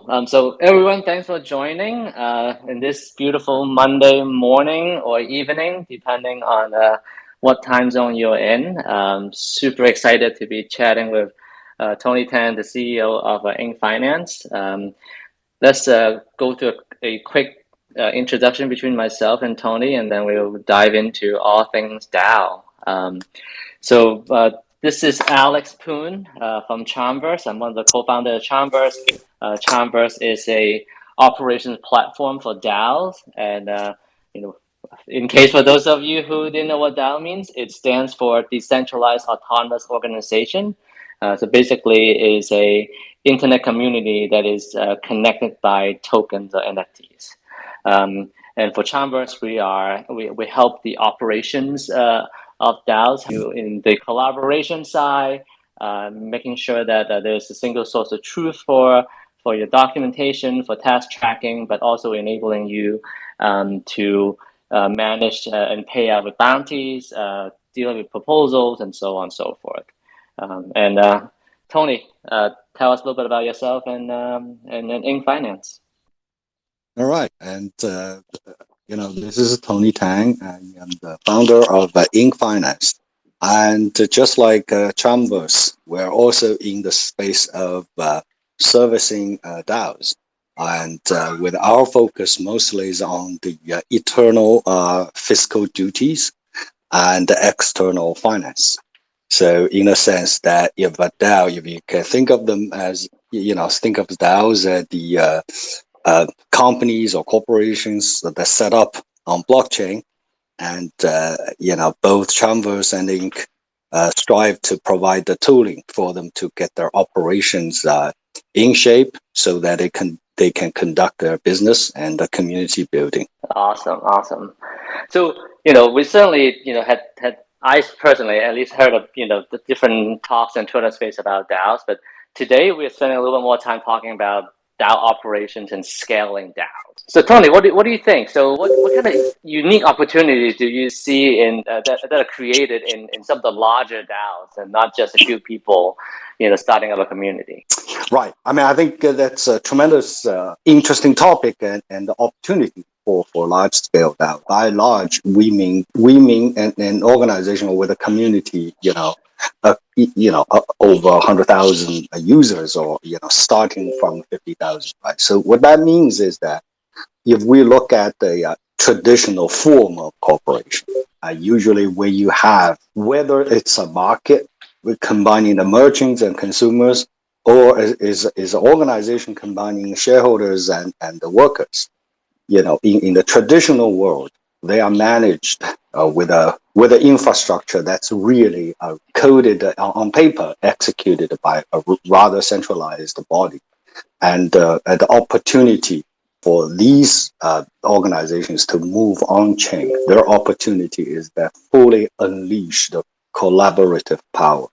So everyone, thanks for joining in this beautiful Monday morning or evening, depending on what time zone you're in. Super excited to be chatting with Tony Tang, the CEO of Inc. Finance. Let's go through a quick introduction between myself and Tony, and then we'll dive into all things DAO. This is Alex Poon from Charmverse. I'm one of the co-founders of Charmverse. Charmverse is a operations platform for DAOs, and you know, in case for those of you who didn't know what DAO means, it stands for Decentralized Autonomous Organization. So basically, is a internet community that is connected by tokens or NFTs. And for Charmverse, we help the operations of DAOs in the collaboration side, making sure that there's a single source of truth for your documentation, for task tracking, but also enabling you to manage and pay out with bounties, deal with proposals, and so on and so forth. Tony, tell us a little bit about yourself and Inc. Finance. All right, and this is Tony Tang. I am the founder of Inc. Finance, and just like Charmverse, we're also in the space of servicing DAOs, and with our focus mostly is on the eternal fiscal duties and external finance. So, in a sense, that if a DAO, if you can think of them as think of DAOs as the companies or corporations that are set up on blockchain, and both Charmverse and Inc. Strive to provide the tooling for them to get their operations in shape so that they can conduct their business and the community building. Awesome. So we certainly had I personally at least heard of the different talks in Twitter space about DAOs, but today we're spending a little bit more time talking about DAO operations and scaling DAOs. So Tony, what do you think? So what kind of unique opportunities do you see in that are created in some of the larger DAOs and not just a few people starting up a community? Right. I mean, I think that's a tremendous interesting topic and opportunity for large scale DAO. By large, we mean an organization with a community, over 100,000 users, or starting from 50,000. Right. So what that means is that if we look at the traditional form of corporation, usually where you have, whether it's a market with combining the merchants and consumers, or is an organization combining shareholders and the workers. In the traditional world, they are managed with an infrastructure that's really coded on paper, executed by a rather centralized body. And the opportunity for these organizations to move on chain, their opportunity is that fully unleash the collaborative power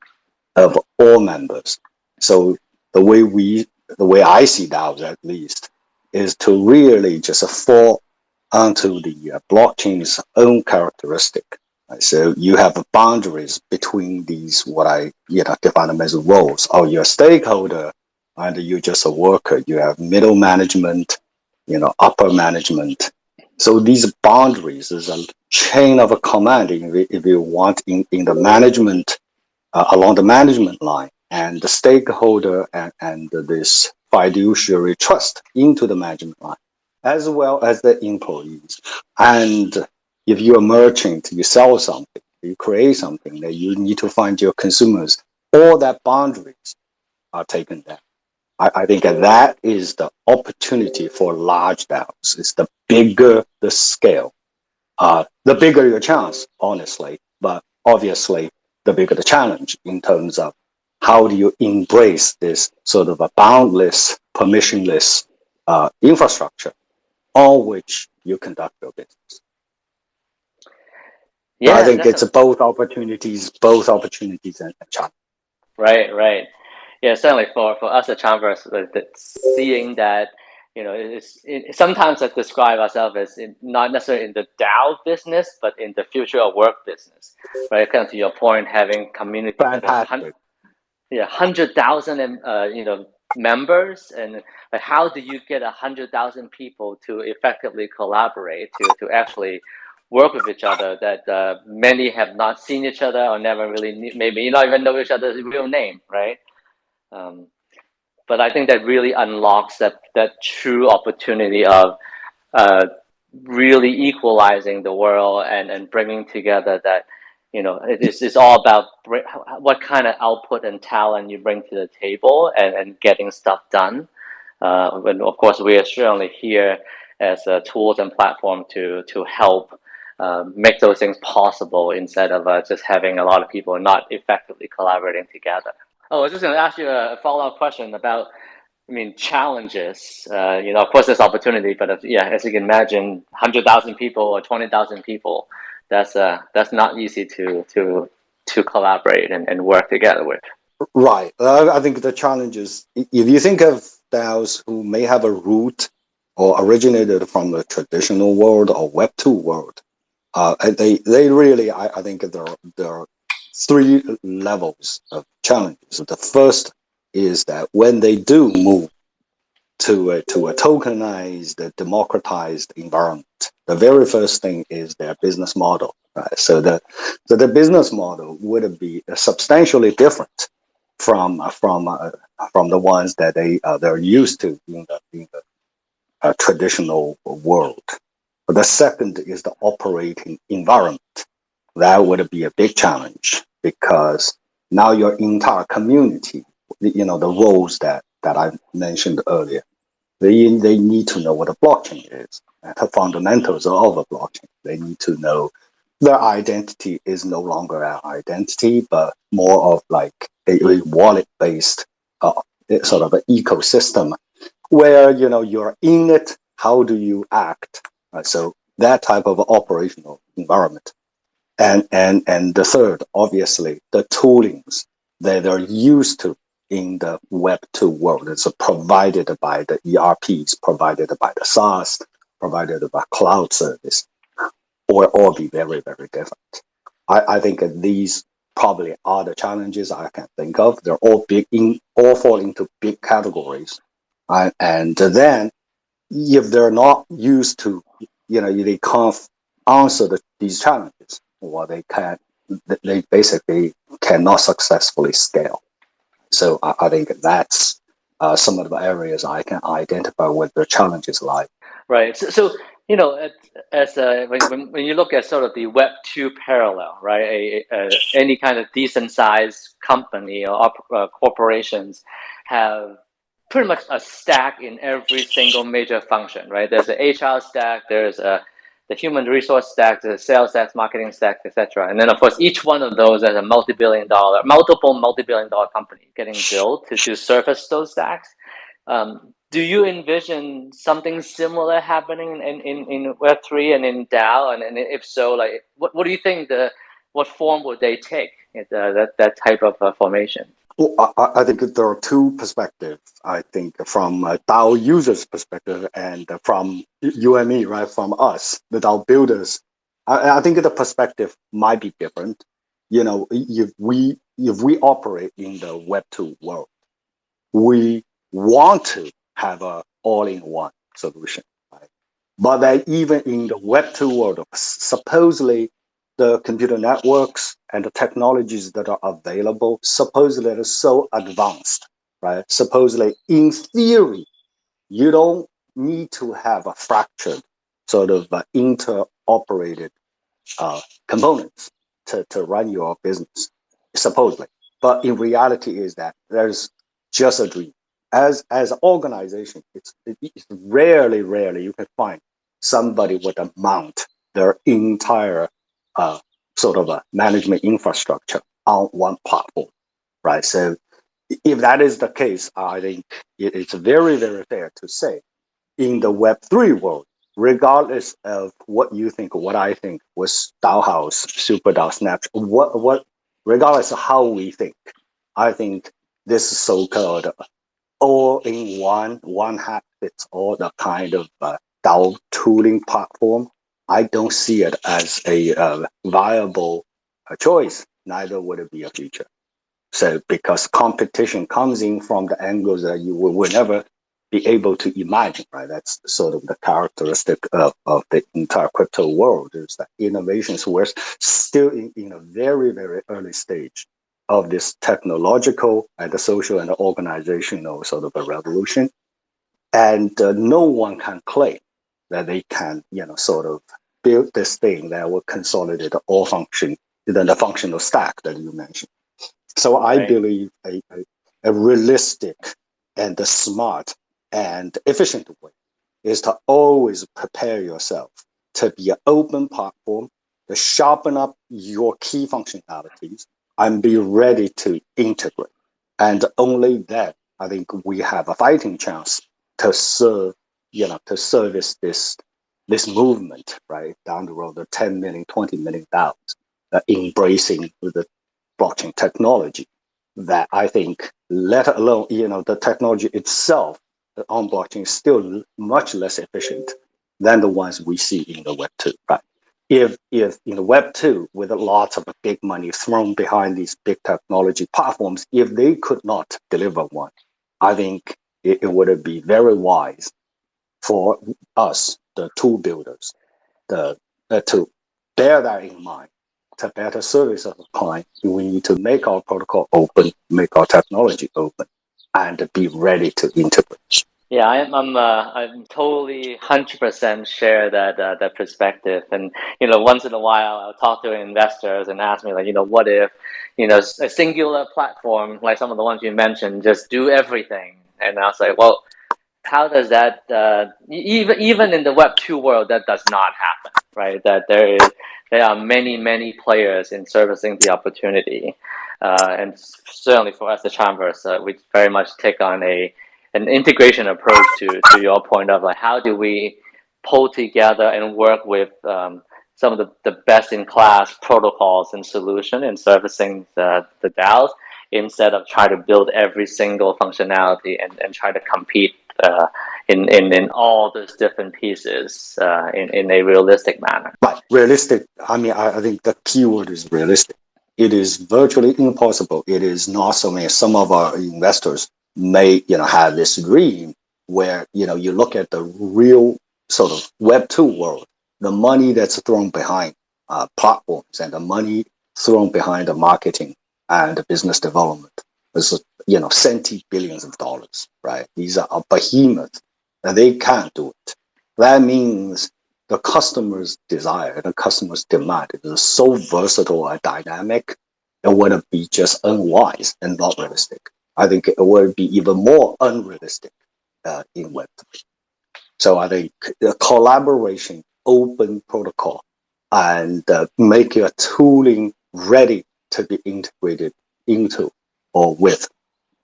of all members. So the way I see DAOs, at least, is to really just fall onto the blockchain's own characteristic. Right? So you have boundaries between these, what I define them as roles. Oh, you're a stakeholder, and you're just a worker. You have middle management, upper management. So these boundaries is a chain of a command, if you want, in the management, along the management line, and the stakeholder and this fiduciary trust into the management line, as well as the employees. And if you're a merchant, you sell something, you create something, that you need to find your consumers, all that boundaries are taken down. I think that is the opportunity for large DAOs. It's the bigger the scale, the bigger your chance, honestly, but obviously the bigger the challenge in terms of how do you embrace this sort of a boundless, permissionless infrastructure on which you conduct your business. Yeah, so I think it's both opportunities and challenges. Right. Yeah, certainly for us at Charmverse, seeing that sometimes I describe ourselves as not necessarily in the DAO business, but in the future of work business, right? Kind of to your point, having community, Fantastic. 100,000 members, and like, how do you get 100,000 people to effectively collaborate to actually work with each other that many have not seen each other or never really maybe not even know each other's real name, right? But I think that really unlocks that true opportunity of really equalizing the world and bringing together that, it's all about what kind of output and talent you bring to the table and getting stuff done. And of course, we are certainly here as a tools and platform to help make those things possible instead of just having a lot of people not effectively collaborating together. Oh, I was just going to ask you a follow-up question about, challenges. Of course, there's opportunity, but yeah, as you can imagine, 100,000 people or 20,000 people, that's not easy to collaborate and work together with. Right. I think the challenge is, if you think of DAOs who may have a root or originated from the traditional world or Web2 world, they really, I think there are three levels of challenges. The first is that when they do move to a tokenized, democratized environment, the very first thing is their business model. Right? So the business model would be substantially different from the ones that they're used to in the traditional world. But the second is the operating environment. That would be a big challenge because now your entire community, the roles that I mentioned earlier, they need to know what a blockchain is, the fundamentals of a blockchain. They need to know their identity is no longer an identity, but more of like a wallet-based sort of an ecosystem where you're in it. How do you act? So that type of operational environment, and the third, obviously, the toolings that are used to in the Web2 world. It's provided by the ERPs, provided by the SaaS, provided by cloud service, or all be very, very different. I think these probably are the challenges I can think of. They're all fall into big categories. And then if they're not used to, they can't answer these challenges, or they basically cannot successfully scale. So I think that's some of the areas I can identify where the challenges lie. Right. So as when you look at sort of the Web2 parallel, right? Any kind of decent sized company or corporations have pretty much a stack in every single major function, right? There's an HR stack, there's the human resource stack, the sales stack, marketing stack, etc. And then of course each one of those has a multiple multi-billion dollar company getting built to surface those stacks. Do you envision something similar happening in Web3 and in DAO? And if so, like what do you think what form would they take that type of formation? Well, I think there are two perspectives. I think from a DAO users' perspective and from you and me, right, from us, the DAO builders, I think the perspective might be different. If we operate in the Web2 world, we want to have a all-in-one solution, right? But then even in the Web2 world, supposedly the computer networks and the technologies that are available supposedly are so advanced, right? Supposedly, in theory, you don't need to have a fractured sort of interoperated components to run your business, supposedly. But in reality is that there's just a dream. As an organization, it's rarely you can find somebody would mount their entire sort of a management infrastructure on one platform, right? So if that is the case, I think it's very, very fair to say in the Web3 world, regardless of what you think, or what I think was DAO House, Super DAO, Snapchat, regardless of how we think, I think this so-called all-in-one, one-hat-fits-all, the kind of DAO tooling platform, I don't see it as a viable choice. Neither would it be a future. So because competition comes in from the angles that you will never be able to imagine, right? That's sort of the characteristic of the entire crypto world, is that innovations were still in a very, very early stage of this technological and the social and the organizational sort of a revolution. And no one can claim that they can, sort of build this thing that will consolidate all function, the functional stack that you mentioned. So I believe a realistic and a smart and efficient way is to always prepare yourself to be an open platform, to sharpen up your key functionalities and be ready to integrate. And only then I think we have a fighting chance to serve, to service this movement, right, down the road, the 10 million, 20 million DAOs, embracing the blockchain technology that I think, let alone, the technology itself on blockchain is still much less efficient than the ones we see in the Web 2, right? If in the Web 2, with lots of big money thrown behind these big technology platforms, if they could not deliver one, I think it would be very wise for us, the tool builders, to bear that in mind. To better service our client, we need to make our protocol open, make our technology open, and be ready to integrate. Yeah, I'm totally 100% share that perspective. And once in a while, I'll talk to investors and ask me, like, what if a singular platform like some of the ones you mentioned just do everything? And I was like, well, how does that even in the Web2 world, that does not happen, right? That there are many players in servicing the opportunity, and certainly for us at Charmverse, we very much take on an integration approach to your point of, like, how do we pull together and work with some of the best in class protocols and solution in servicing the DAOs, instead of try to build every single functionality and try to compete in all those different pieces in a realistic manner. But realistic, I mean, I think the keyword is realistic. It is virtually impossible. It is not so many. Some of our investors may, have this dream where, you look at the real sort of Web2 world, the money that's thrown behind platforms and the money thrown behind the marketing and the business development is, centy billions of dollars, right? These are behemoths, and they can't do it. That means the customer's desire, the customer's demand is so versatile and dynamic, it would be just unwise and not realistic. I think it would be even more unrealistic in Web3. So I think the collaboration, open protocol, and make your tooling ready to be integrated into or with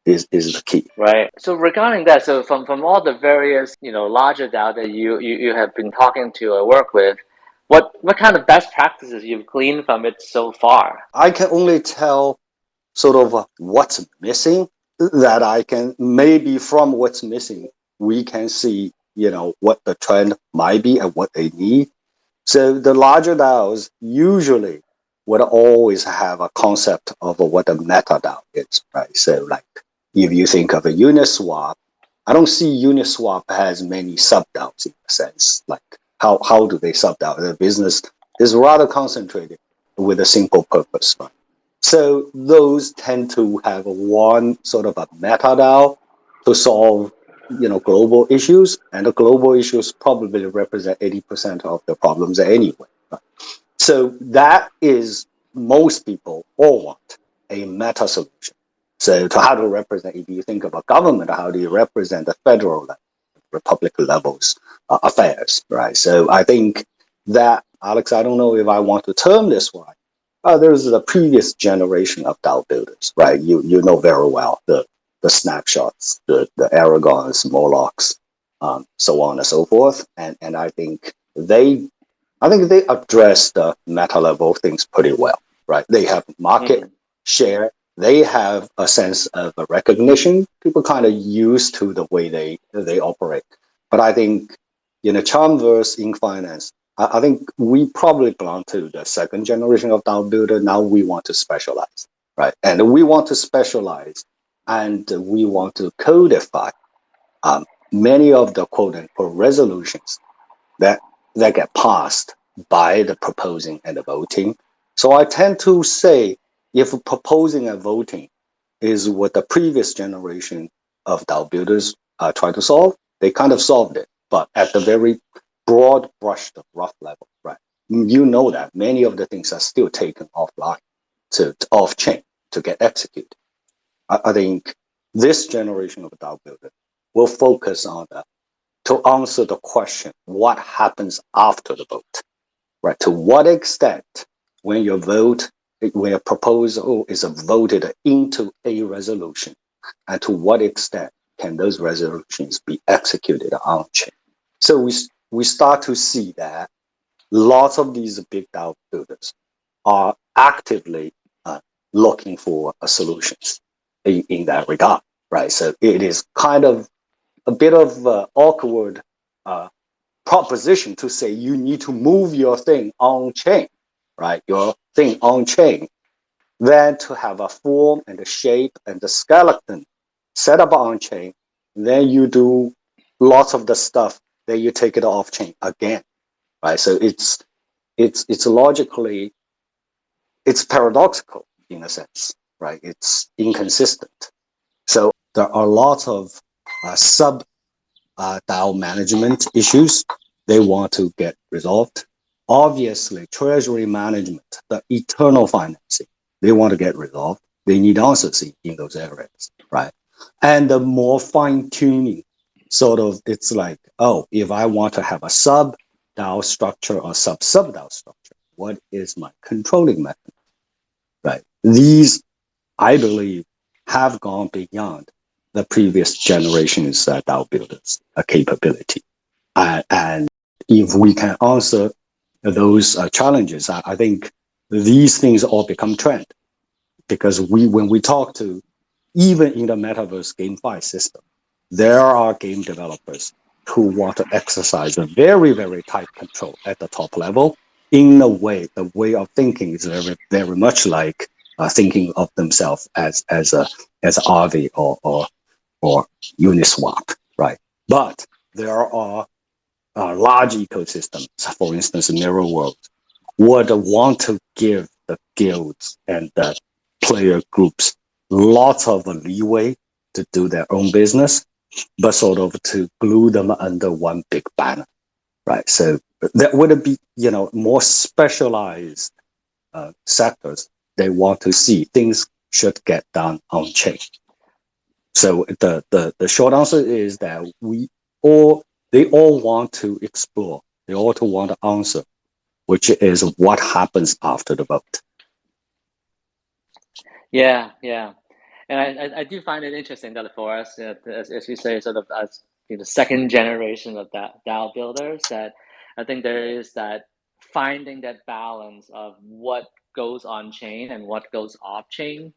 is the key. Right. So regarding that, so from all the various larger DAO that you have been talking to or work with, what kind of best practices you've gleaned from it so far? I can only tell sort of what's missing. That I can, maybe from what's missing, we can see what the trend might be and what they need. So the larger DAOs usually would always have a concept of what a meta DAO is, right? So like if you think of a Uniswap, I don't see Uniswap has many sub DAOs in a sense. Like how do they sub DAO? The business is rather concentrated with a simple purpose, right? So those tend to have one sort of a meta DAO to solve global issues, and the global issues probably represent 80% of the problems anyway. Right? So that is, most people all want a meta solution. So to how to represent, if you think about government, how do you represent the federal level, republic levels affairs, right? So I think that, Alex, I don't know if I want to term this one. There's a previous generation of DAO builders, right? You know very well the snapshots, the Aragons, Morlocks, so on and so forth. And I think they address the meta level things pretty well, right? They have market share. They have a sense of a recognition. People kind of used to the way they operate. But I think Charmverse in finance, I think we probably belong to the second generation of DAO builder. Now we want to specialize. right? And we want to specialize, and we want to codify many of the quote unquote resolutions that get passed by the proposing and the voting. So I tend to say, if proposing and voting is what the previous generation of DAO builders tried to solve, they kind of solved it, but at the very broad brushed rough level, right? You know that many of the things are still taken offline to off chain to get executed. I think this generation of DAO builder will focus on that to answer the question, what happens after the vote, right? To what extent, when your vote, when a proposal is voted into a resolution, and to what extent can those resolutions be executed on chain? So we start to see that lots of these big DAO builders are actively looking for solutions in that regard, right? So it is kind of a bit of awkward proposition to say you need to move your thing on chain, right? Your thing on chain, then to have a form and a shape and the skeleton set up on chain, then you do lots of the stuff, then you take it off chain again, right? So it's logically, it's paradoxical in a sense, right? It's inconsistent. So there are lots of sub DAO management issues they want to get resolved. Obviously, treasury management, the eternal financing, they want to get resolved. They need answers in those areas, right? And the more fine tuning, sort of, it's like, oh, if I want to have a sub DAO structure or sub DAO structure, what is my controlling mechanism, right? These, I believe, have gone beyond the previous generation's DAO builders' capability. And if we can answer those challenges, I think these things all become trend. Because when we talk to, even in the metaverse GameFi system, there are game developers who want to exercise a very, very tight control at the top level. In a way, the way of thinking is very, very much like thinking of themselves as Aave or Uniswap, right? But there are large ecosystems, for instance, Mirror World, would want to give the guilds and the player groups lots of leeway to do their own business, but sort of to glue them under one big banner, right? So that would be, more specialized sectors. They want to see things should get done on chain. So the short answer is that they all want to explore, they all want to answer, which is what happens after the vote. Yeah, yeah. And I do find it interesting that for us, as you say, sort of as second generation of DAO builders, that I think there is that finding that balance of what goes on chain and what goes off chain.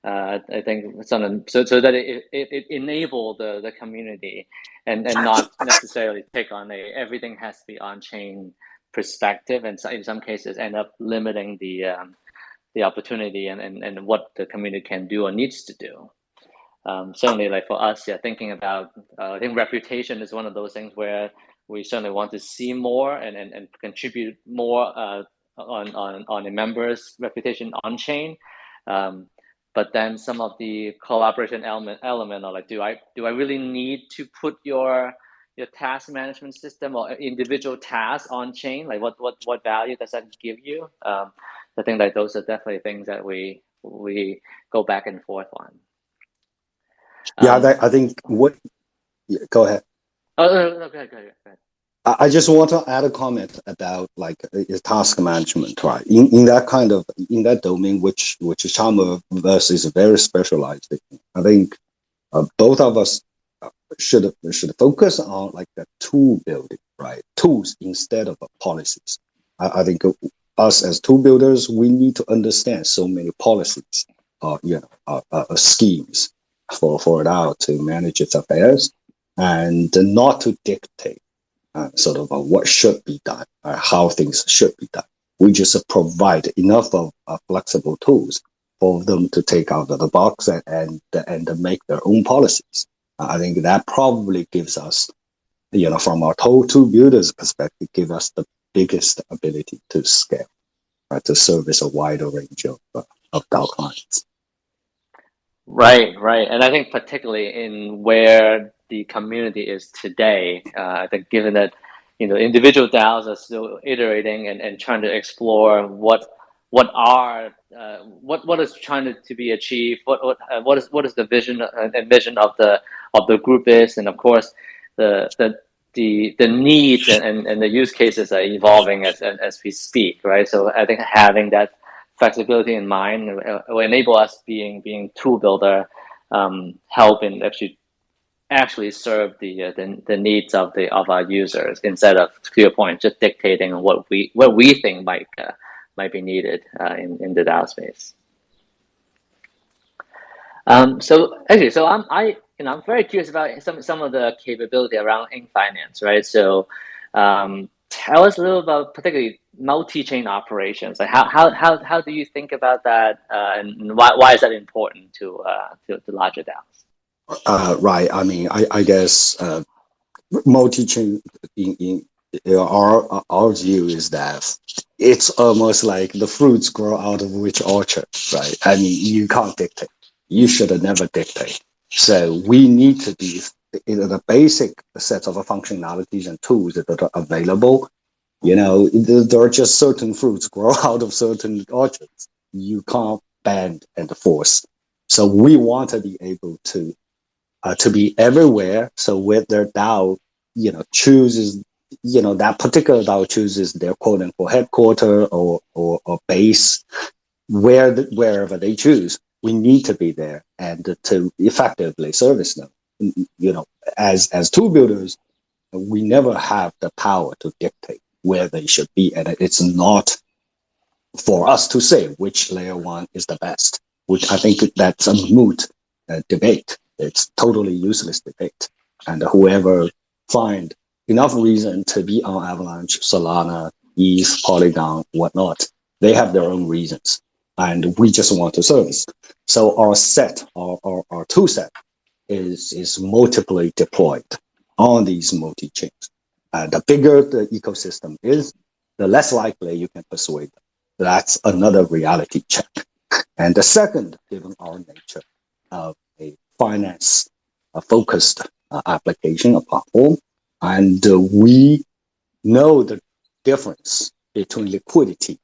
I think so that it enable the community and not necessarily take on everything has to be on chain perspective, and so in some cases end up limiting the opportunity and what the community can do or needs to do. Certainly, like for us, thinking about, I think reputation is one of those things where we certainly want to see more and contribute more on a member's reputation on chain. But then some of the collaboration element are like, do I really need to put your task management system or individual tasks on chain? Like what value does that give you? I think like those are definitely things that we go back and forth on. I think what. Yeah, go ahead. Oh, no, go ahead. I just want to add a comment about like task management, right? In that kind of in that domain, which Charmverse is very specialized in. I think both of us should focus on like the tool building, right? Tools instead of policies. I think us as tool builders, we need to understand so many policies, schemes for DAO to manage its affairs, and not to dictate sort of what should be done, how things should be done. We just provide enough of flexible tools for them to take out of the box and make their own policies. I think that probably gives us, from our total builders perspective, give us the biggest ability to scale, right, to service a wider range of DAO clients. Right, right. And I think particularly in where the community is today, I think given that, individual DAOs are still iterating and trying to explore what is trying to be achieved, what is the vision and mission of the group is, and of course the needs and the use cases are evolving as we speak, right? So I think having that flexibility in mind will enable us being tool builder, help in actually serve the needs of our users instead of, to your point, just dictating what we think might be needed in the DAO space. I'm very curious about some of the capability around in finance, right? So tell us a little about particularly multi-chain operations. Like how do you think about that, and why is that important to larger DAOs? Right. I mean, I guess multi-chain in our view is that it's almost like the fruits grow out of which orchard, right? I mean, you can't dictate. You should have never dictate. So we need to be the basic set of functionalities and tools that are available. There are just certain fruits grow out of certain orchards. You can't bend and force. So we want to be able to be everywhere. So with their DAO, chooses, that particular DAO chooses their quote unquote headquarter or base wherever they choose. We need to be there and to effectively service them. As tool builders, we never have the power to dictate where they should be. And it's not for us to say which layer one is the best, which I think that's a moot debate. It's totally useless debate. And whoever find enough reason to be on Avalanche, Solana, ETH, Polygon, whatnot, they have their own reasons. And we just want to service. So our tool set is multiply deployed on these multi-chains. The bigger the ecosystem is, the less likely you can persuade them. That's another reality check. And the second, given our nature of a finance focused application, a platform, and we know the difference between liquidity,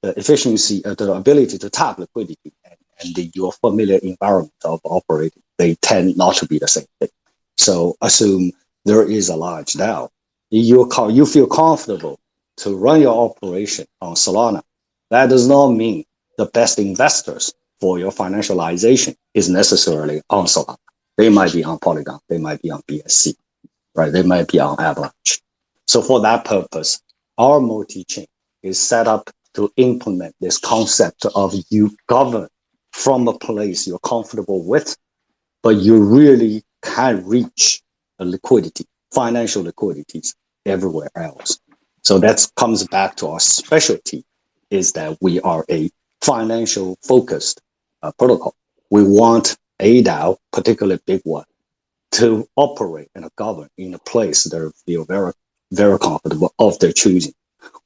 the efficiency, the ability to tap liquidity, and your familiar environment of operating. They tend not to be the same thing. So assume there is a large DAO. You feel comfortable to run your operation on Solana. That does not mean the best investors for your financialization is necessarily on Solana. They might be on Polygon. They might be on BSC, right? They might be on Avalanche. So for that purpose, our multi-chain is set up to implement this concept of you govern from a place you're comfortable with, but you really can reach a liquidity, financial liquidities everywhere else. So that comes back to our specialty, is that we are a financial focused protocol. We want a DAO, particularly big one, to operate and govern in a place they feel very, very comfortable of their choosing,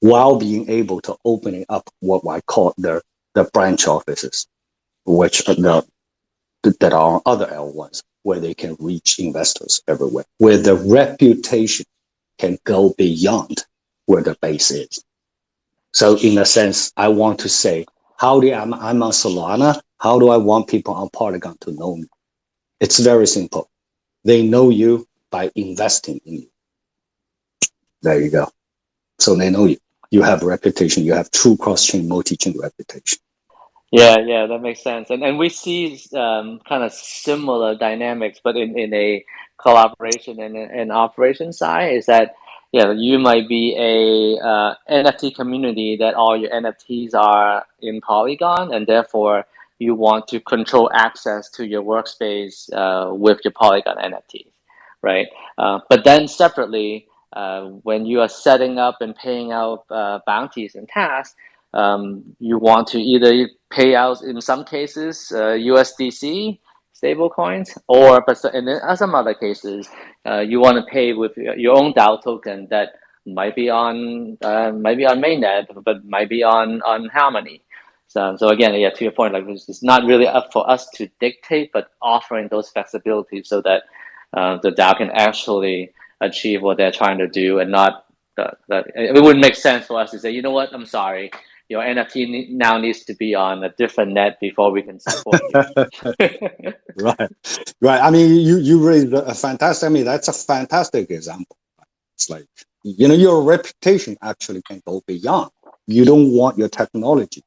while being able to open it up what I call the branch offices, which are that are other L1s, where they can reach investors everywhere, where the reputation can go beyond where the base is. So in a sense, I want to say, I'm on Solana, how do I want people on Polygon to know me? It's very simple. They know you by investing in you. There you go. So they know you. You have reputation. You have true cross-chain, multi-chain reputation. Yeah, that makes sense. And we see kind of similar dynamics, but in a collaboration and an operation side is that you might be a NFT community that all your NFTs are in Polygon, and therefore you want to control access to your workspace with your Polygon NFTs, right? But then separately, when you are setting up and paying out bounties and tasks, you want to either pay out in some cases USDC stable coins, or but in some other cases you want to pay with your own DAO token that might be on mainnet, but might be on Harmony. So again, yeah, to your point, like it's not really up for us to dictate, but offering those flexibilities so that the DAO can actually achieve what they're trying to do, and not that it wouldn't make sense for us to say, you know what, I'm sorry, your NFT now needs to be on a different net before we can support you. Right, right. I mean, you raised a fantastic. I mean, that's a fantastic example. It's like, your reputation actually can go beyond. You don't want your technology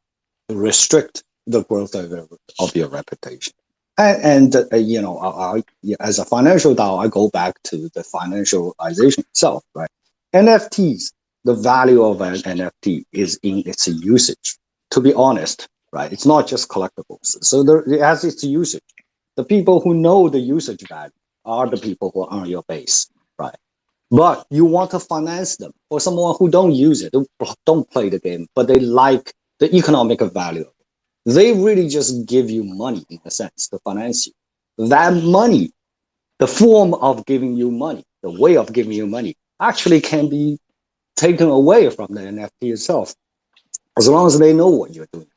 to restrict the growth of your reputation. And as a financial DAO, I go back to the financialization itself, right? NFTs, the value of an NFT is in its usage. To be honest, right? It's not just collectibles. So it has its usage. The people who know the usage value are the people who are on your base, right? But you want to finance them, or someone who don't use it, who don't play the game, but they like the economic value. They really just give you money in a sense to finance you. That money, the form of giving you money, the way of giving you money, actually can be taken away from the NFT itself. As long as they know what you're doing,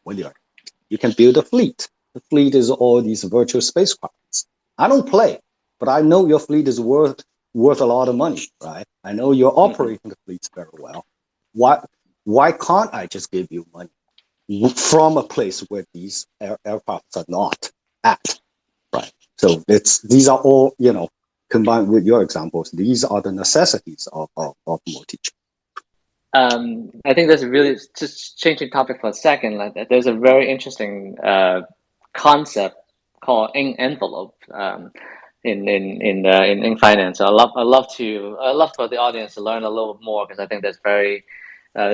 you can build a fleet. The fleet is all these virtual spacecrafts. I don't play, but I know your fleet is worth a lot of money, right? I know you're operating the fleets very well. Why can't I just give you money from a place where these aircrafts are not at, right? So these are all, combined with your examples, these are the necessities of multi-chain. I think there's a really, just changing topic for a second, like there's a very interesting concept called envelope in finance. So I love for the audience to learn a little more, because I think there's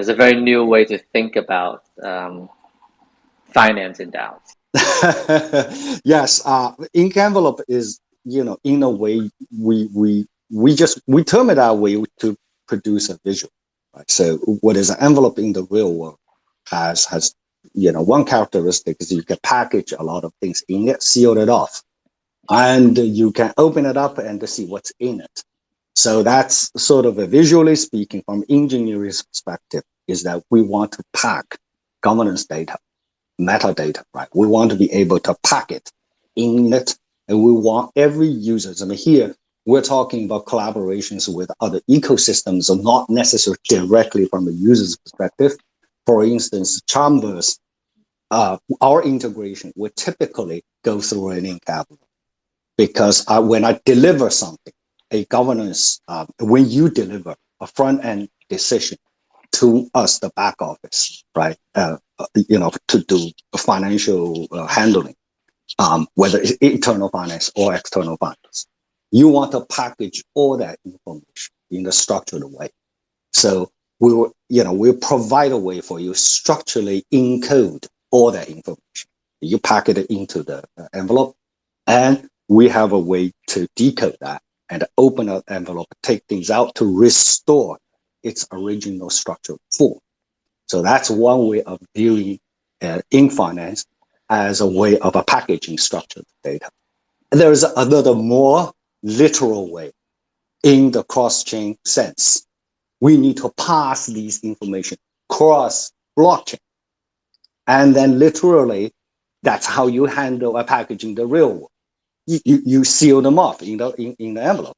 a very new way to think about finance in DAOs. Yes, ink envelope is, in a way, we term it that way to produce a visual, right? So what is an envelope in the real world has one characteristic is you can package a lot of things in it, seal it off, and you can open it up and see what's in it. So that's sort of visually speaking, from engineering's perspective, is that we want to pack governance data, metadata, right? We want to be able to pack it in it, and we want every user. I mean, here we're talking about collaborations with other ecosystems, so not necessarily directly from the user's perspective. For instance, Charmverse, our integration would typically go through an ink envelope, because when I deliver something, a governance, when you deliver a front end decision to us, the back office, right? To do financial handling, whether it's internal finance or external finance. You want to package all that information in a structured way. So we'll provide a way for you structurally encode all that information. You pack it into the envelope, and we have a way to decode that and open an envelope, take things out to restore its original structural form. So that's one way of viewing ink finance as a way of a packaging structured data. And there is another more literal way in the cross-chain sense. We need to pass these information cross blockchain. And then literally, that's how you handle a package in the real world. You seal them off in the envelope,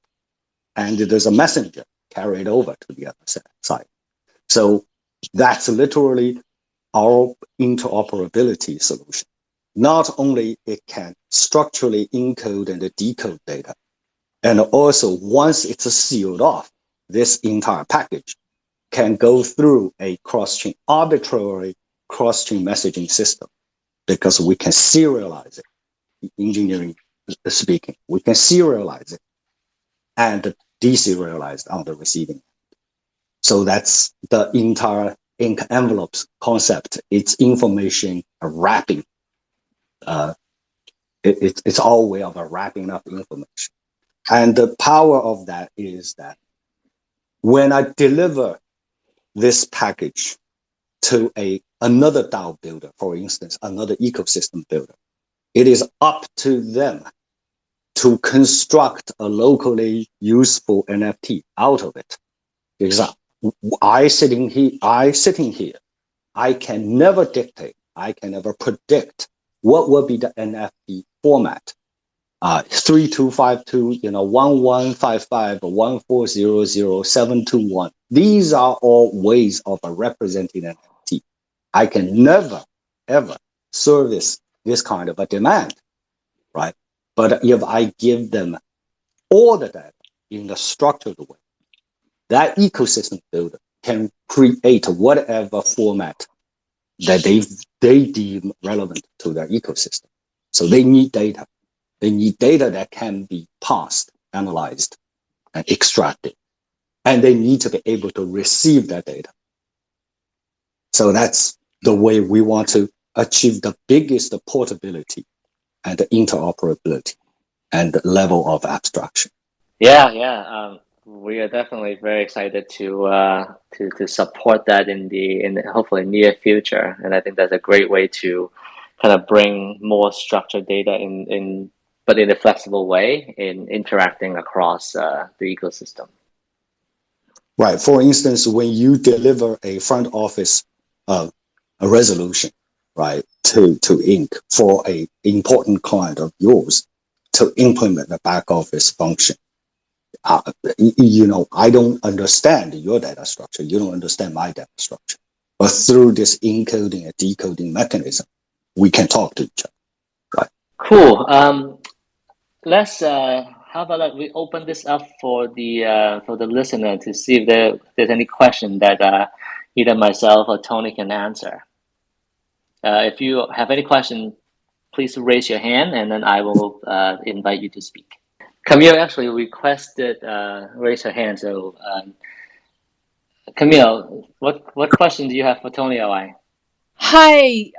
and there's a messenger carried over to the other side. So that's literally our interoperability solution. Not only it can structurally encode and decode data, and also once it's sealed off, this entire package can go through a arbitrary cross-chain messaging system, because we can serialize it. Engineering speaking, we can serialize it and deserialize on the receiving end. So that's the entire ink envelopes concept. It's information wrapping. It's all way of wrapping up information. And the power of that is that when I deliver this package to a another DAO builder, for instance, another ecosystem builder. It is up to them to construct a locally useful NFT out of it. Because I sitting here, I can never dictate, I can never predict what will be the NFT format. 3252, 1155, 1400, 721. These are all ways of representing an NFT. I can never, ever service this kind of a demand, right? But if I give them all the data in a structured way, that ecosystem builder can create whatever format that they deem relevant to their ecosystem. So they need data. They need data that can be parsed, analyzed, and extracted. And they need to be able to receive that data. So that's the way we want to achieve the biggest portability and the interoperability and the level of abstraction. Yeah. We are definitely very excited to support that in the hopefully near future, and I think that's a great way to kind of bring more structured data but in a flexible way in interacting across the ecosystem. Right. For instance, when you deliver a front office a resolution, right, to Inc. for a important client of yours to implement the back office function, I don't understand your data structure. You don't understand my data structure. But through this encoding and decoding mechanism, we can talk to each other. Right. Cool. Let's how about we open this up for the listener to see if there's any question that either myself or Tony can answer. If you have any question, please raise your hand and then I will invite you to speak. Camille actually requested raise her hand. So Camille, what question do you have for Tony or I? Hi,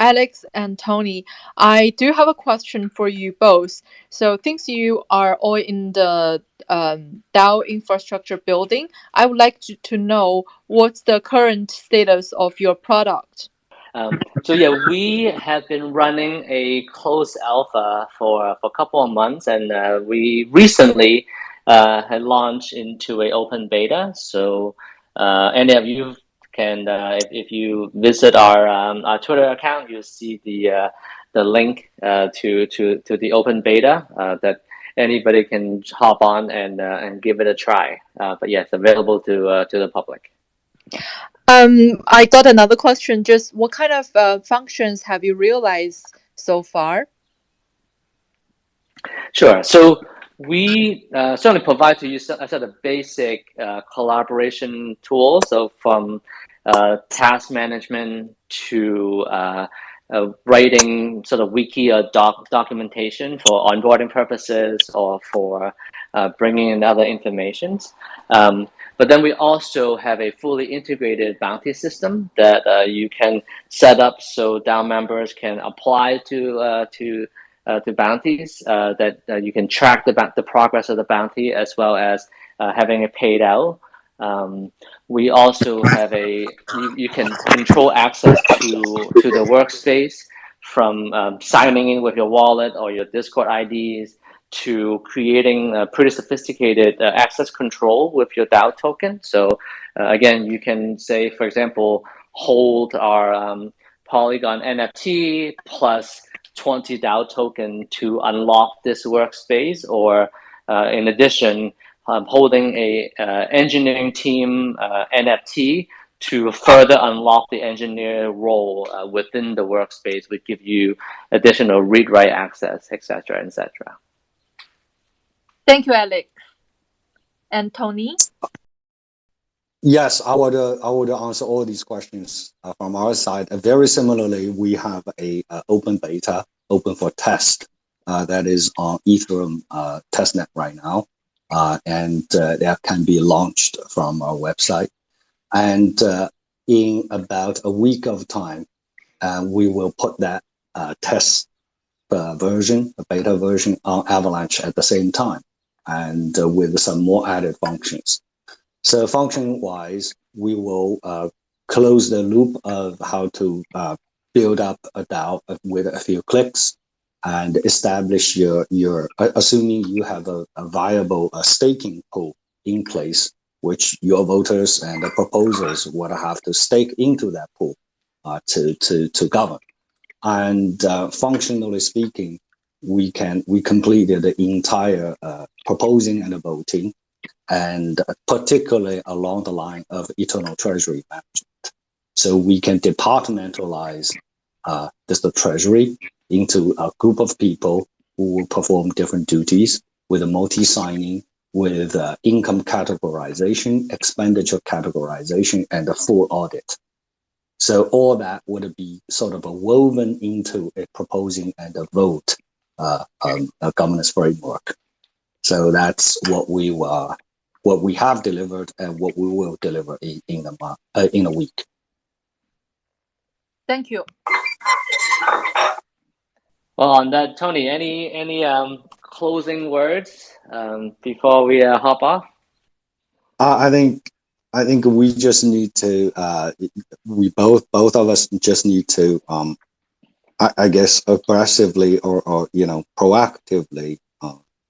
Alex and Tony. I do have a question for you both. So, since you are all in the DAO infrastructure building, I would like to know what's the current status of your product. So yeah, we have been running a closed alpha for a couple of months, and we recently had launched into an open beta. So any of you can, if you visit our Twitter account, you'll see the link to the open beta that anybody can hop on and give it a try. But yeah, it's available to the public. I got another question. Just what kind of functions have you realized so far? Sure. So we certainly provide to you a set of basic collaboration tools. So from task management to writing sort of wiki or documentation for onboarding purposes or for bringing in other informations. But then we also have a fully integrated bounty system that you can set up so DAO members can apply to bounties that you can track the progress of the bounty as well as having it paid out. We also have you can control access to the workspace from signing in with your wallet or your Discord IDs to creating a pretty sophisticated access control with your DAO token. So again, you can say, for example, hold our Polygon NFT plus 20 DAO token to unlock this workspace, or in addition, holding a engineering team NFT to further unlock the engineer role within the workspace would give you additional read-write access, etc., etc. Thank you, Alex. And Tony? Yes, I would answer all these questions from our side. Very similarly, we have a open beta, open for test, that is on Ethereum testnet right now, and that can be launched from our website. And in about a week of time, we will put that test version, a beta version, on Avalanche at the same time, and with some more added functions. So function-wise, we will close the loop of how to build up a DAO with a few clicks and establish your assuming you have a viable staking pool in place, which your voters and the proposers would have to stake into that pool to govern. And functionally speaking, we completed the entire proposing and voting, and particularly along the line of eternal treasury management. So we can departmentalize the treasury into a group of people who will perform different duties with a multi-signing, with income categorization, expenditure categorization, and a full audit. So all that would be sort of woven into a proposing and a vote a governance framework. So that's what we have delivered and what we will deliver in a week. Thank you. Well, on that, Tony, any closing words before we hop off? I think we just need to we both of us just need to I guess aggressively or proactively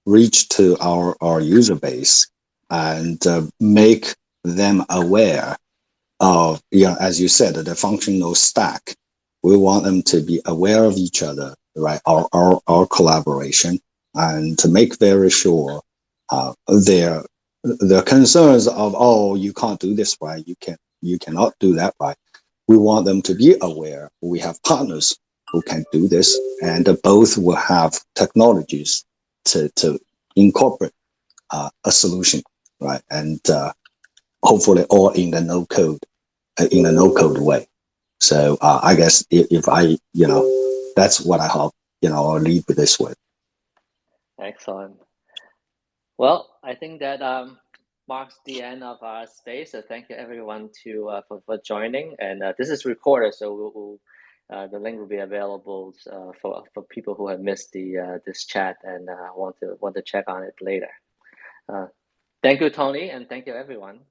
reach to our user base and make them aware of, as you said, the functional stack. We want them to be aware of each other, right? Our collaboration, and to make very sure their concerns of, oh, you can't do this right, you cannot do that right. We want them to be aware we have partners who can do this, and both will have technologies to incorporate a solution, right? And hopefully all in the no code way. So I guess if I, that's what I hope, I'll leave with this with. Excellent. Well, I think that marks the end of our space. So thank you everyone for joining. And this is recorded, so the link will be available for people who have missed this chat and want to check on it later. Thank you, Tony, and thank you everyone.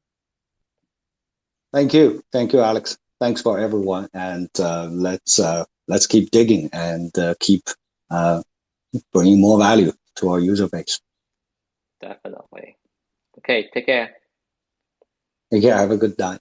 Thank you, Alex. Thanks for everyone, and let's keep digging and keep bringing more value to our user base. Definitely. Okay, take care. Take care. Have a good night.